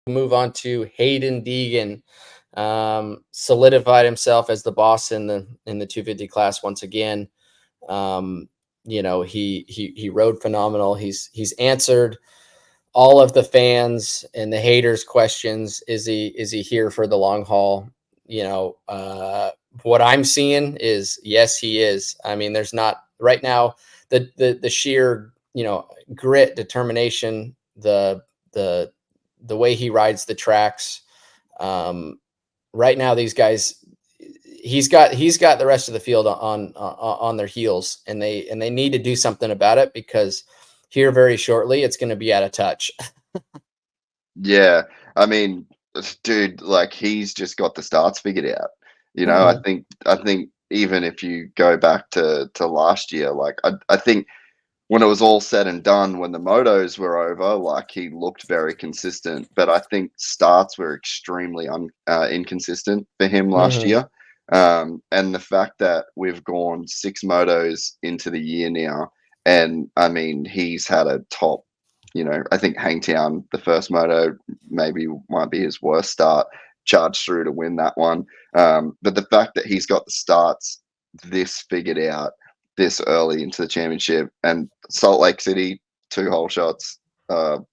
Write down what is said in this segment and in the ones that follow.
move on to Haiden Deegan. Solidified himself as the boss in the 250 class once again. He rode phenomenal. He's answered all of the fans and the haters' questions. Is he here for the long haul? What I'm seeing is yes, he is. I mean, there's not right now the sheer grit, determination, the way he rides the tracks. Right now, these guys, he's got the rest of the field on their heels, and they need to do something about it, because here very shortly it's going to be out of touch. Yeah, I mean, dude, like he's just got the starts figured out. I think even if you go back to last year, like I think when it was all said and done, when the motos were over, like he looked very consistent. But I think starts were extremely inconsistent for him last year. And the fact that we've gone 6 motos into the year now, and I mean, he's had a top, I think Hangtown, the first moto, maybe might be his worst start, charged through to win that one. But the fact that he's got the starts this figured out this early into the championship, and Salt Lake City, 2 whole shots,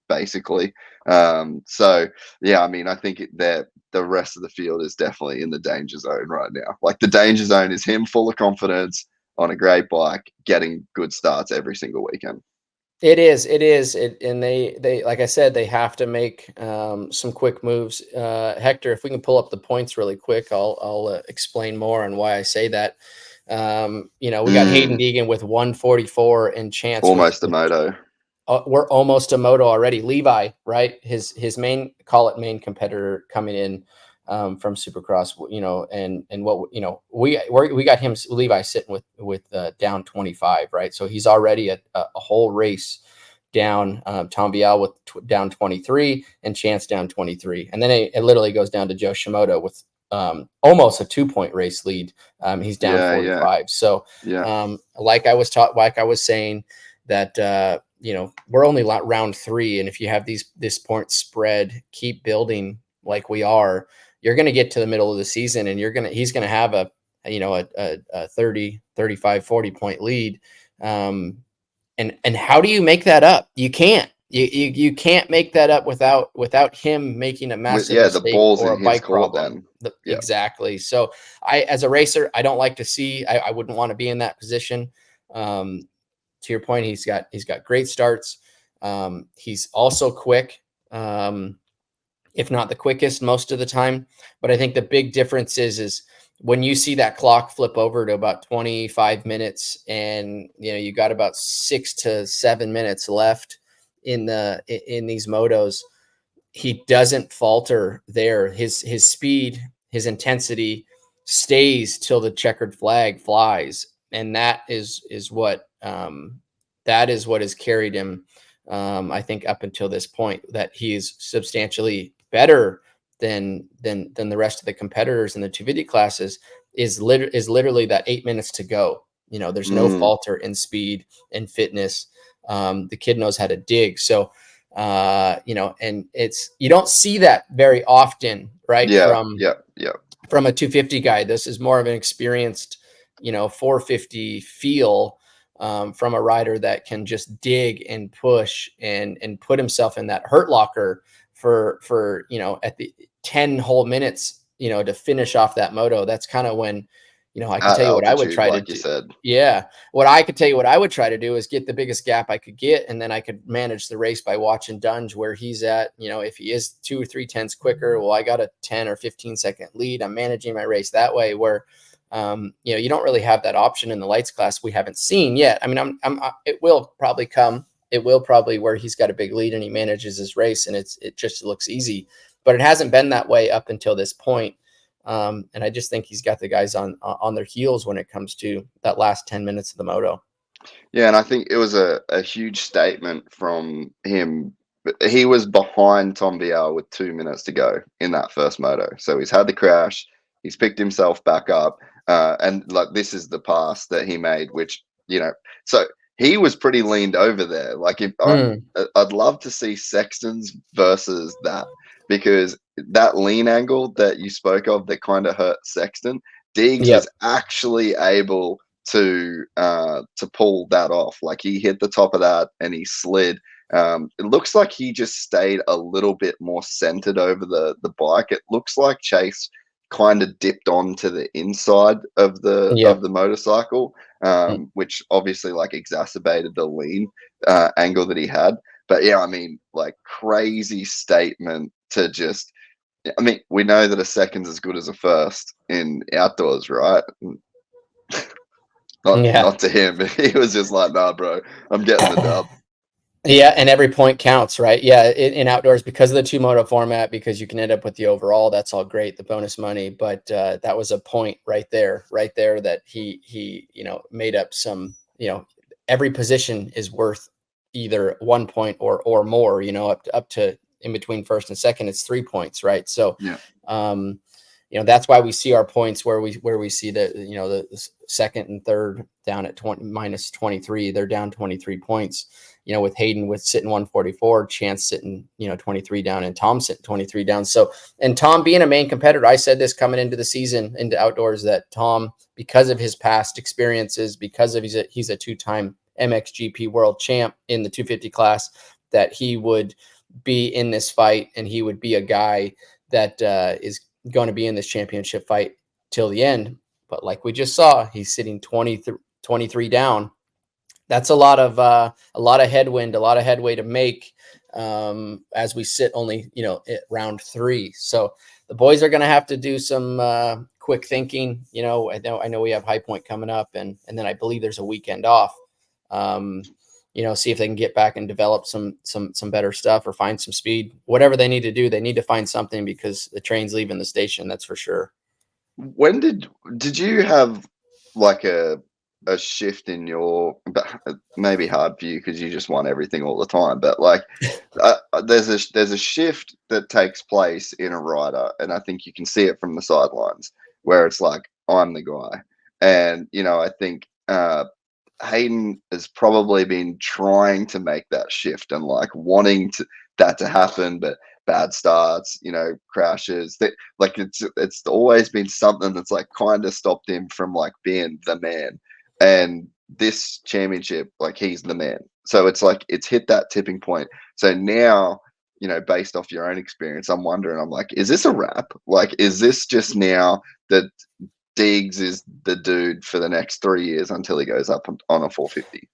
basically. So yeah, I mean, I think that the rest of the field is definitely in the danger zone right now. Like the danger zone is him full of confidence on a great bike, getting good starts every single weekend. It is, and they like I said, they have to make some quick moves. Hector, if we can pull up the points really quick, I'll explain more on why I say that. We got Haiden Deegan with 144 and Chance almost a moto. We're almost a moto already. Levi, right? His main competitor coming in from Supercross, and what we got him, Levi, sitting with down 25, right? So he's already a whole race down. Tom Vial with down 23 and Chance down 23, and then it literally goes down to Joe Shimoda with almost a 2-point race lead. He's down 45. Yeah. So like I was saying that we're only round 3, and if you have this point spread keep building like we are, you're going to get to the middle of the season and he's going to have a 30, 35, 40 point lead. And how do you make that up? You can't. You can't make that up without him making a massive mistake the ball's or in a bike his court problem. then. Exactly. So as a racer, I don't like to see. I wouldn't want to be in that position. To your point, he's got great starts. He's also quick, if not the quickest most of the time. But I think the big difference is when you see that clock flip over to about 25 minutes, and you got about 6 to 7 minutes left in these motos, he doesn't falter there. His speed, his intensity stays till the checkered flag flies, and that is what has carried him. I think up until this point, that he's substantially better than the rest of the competitors in the 250 classes is literally that 8 minutes to go. There's no falter in speed and fitness. The kid knows how to dig. So, and you don't see that very often, right? From a 250 guy. This is more of an experienced, 450 feel from a rider that can just dig and push and put himself in that hurt locker for at the 10 whole minutes, to finish off that moto. That's kind of when, I can tell you what I would try to do. Yeah. I could tell you what I would try to do is get the biggest gap I could get. And then I could manage the race by watching Dunge where he's at. If he is 2 or 3 tenths quicker, well, I got a 10 or 15 second lead. I'm managing my race that way, where, you don't really have that option in the lights class. We haven't seen yet. I mean, it will probably come. It will probably where he's got a big lead and he manages his race and it just looks easy, but it hasn't been that way up until this point. And I just think he's got the guys on their heels when it comes to that last 10 minutes of the moto. Yeah, and I think it was a huge statement from him. He was behind Tom Vial with 2 minutes to go in that first moto. So he's had the crash, he's picked himself back up, and like this is the pass that he made, which, so he was pretty leaned over there. Like I'd love to see Sexton's versus that. because that lean angle that you spoke of that kind of hurt Sexton, Deegs Yep. was actually able to pull that off. Like he hit the top of that and he slid. It looks like he just stayed a little bit more centered over the bike. It looks like Chase kind of dipped onto the inside of Yep. the motorcycle, Mm. which obviously like exacerbated the lean angle that he had. But yeah, I mean, like crazy statement to just. I mean, we know that a second's as good as a first in outdoors, right? Yeah. Not to him. He was just like, nah, bro, I'm getting the dub. Yeah, and every point counts, right? Yeah, in outdoors, because of the two moto format, because you can end up with the overall. That's all great, the bonus money, but that was a point right there, that he made up some. Every position is worth either 1 point or more. Up to in between first and second, it's 3 points, right? So, Yeah. um, that's why we see our points where we see that the second and third down at 20 minus 23. They're down 23 points. With Haiden with sitting 144, Chance sitting 23 down, and Tom sitting 23 down. So, and Tom being a main competitor, I said this coming into the season into outdoors, that Tom, because of his past experiences, because of he's a two-time MXGP world champ in the 250 class, that he would be in this fight and he would be a guy that is going to be in this championship fight till the end. But like we just saw, he's sitting 23 down. That's a lot of headwind, a lot of headway to make as we sit only at round 3. So the boys are going to have to do some quick thinking. I know we have High Point coming up, and then I believe there's a weekend off. See if they can get back and develop some better stuff or find some speed. Whatever they need to do, they need to find something, because the train's leaving the station. That's for sure. When did you have like a shift in your, but maybe hard for you because you just want everything all the time, but like there's a shift that takes place in a rider, and I think you can see it from the sidelines where it's like, I'm the guy. And I think Haiden has probably been trying to make that shift and like wanting that to happen, but bad starts, crashes. That like it's always been something that's like kind of stopped him from like being the man. And this championship, like he's the man. So it's like it's hit that tipping point. So now, based off your own experience, I'm wondering, I'm like, is this a wrap? Like, is this just now that Deegs is the dude for the next 3 years until he goes up on a 450?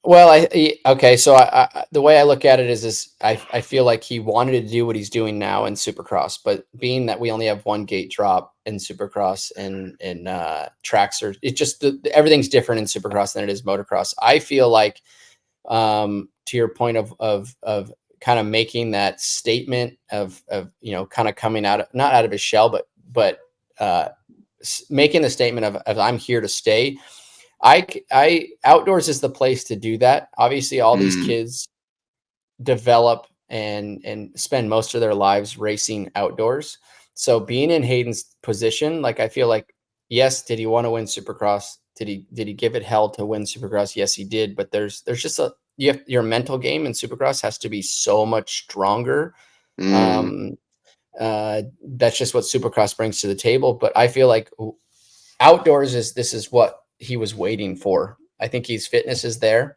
Well, okay. So the way I look at it is I feel like he wanted to do what he's doing now in Supercross, but being that we only have one gate drop in Supercross and tracks everything's different in Supercross than it is motocross. I feel like, to your point of kind of making that statement of kind of coming not out of his shell, but making the statement of I'm here to stay. I outdoors is the place to do that. Obviously, all these kids develop and spend most of their lives racing outdoors. So being in Hayden's position, like I feel like, yes, did he want to win Supercross? Did he give it hell to win Supercross? Yes, he did. But there's just your mental game in Supercross has to be so much stronger. That's just what Supercross brings to the table. But I feel like outdoors is what he was waiting for. I think his fitness is there.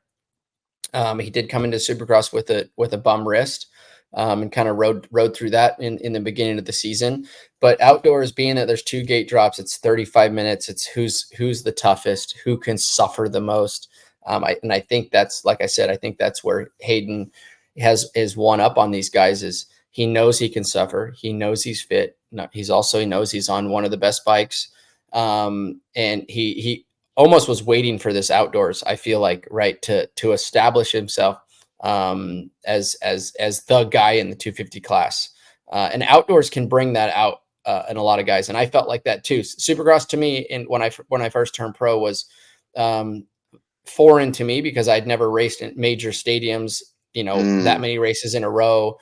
He did come into Supercross with a bum wrist, and kind of rode through that in the beginning of the season. But outdoors, being that there's 2 gate drops, it's 35 minutes. It's who's the toughest, who can suffer the most. I think that's, like I said, I think that's where Haiden is one up on these guys. Is he knows he can suffer. He knows he's fit. He knows he's on one of the best bikes. And he almost was waiting for this outdoors, I feel like, right, to establish himself as the guy in the 250 class. And outdoors can bring that out in a lot of guys. And I felt like that too. Supercross to me, when I first turned pro, was foreign to me because I'd never raced in major stadiums, that many races in a row.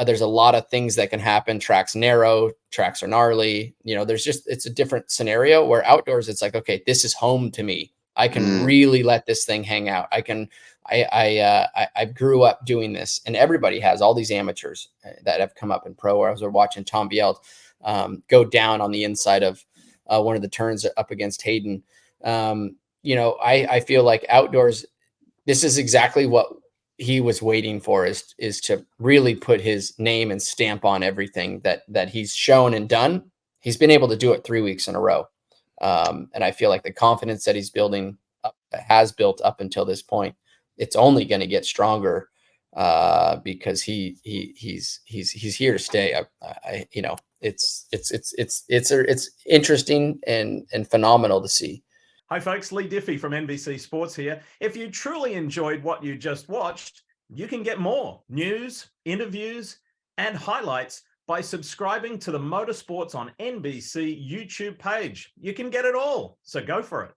There's a lot of things that can happen. Tracks narrow, tracks are gnarly. It's a different scenario, where outdoors, it's like, okay, this is home to me. I can really let this thing hang out. I grew up doing this, and everybody has, all these amateurs that have come up in pro. Where I was watching Tom Bielt go down on the inside of one of the turns up against Haiden. I feel like outdoors, this is exactly what he was waiting for, is to really put his name and stamp on everything that he's shown and done. He's been able to do it 3 weeks in a row. And I feel like the confidence that he's has built up until this point, it's only going to get stronger because he's here to stay. It's interesting and phenomenal to see. Hi folks, Lee Diffie from NBC Sports here. If you truly enjoyed what you just watched, you can get more news, interviews, and highlights by subscribing to the Motorsports on NBC YouTube page. You can get it all, so go for it.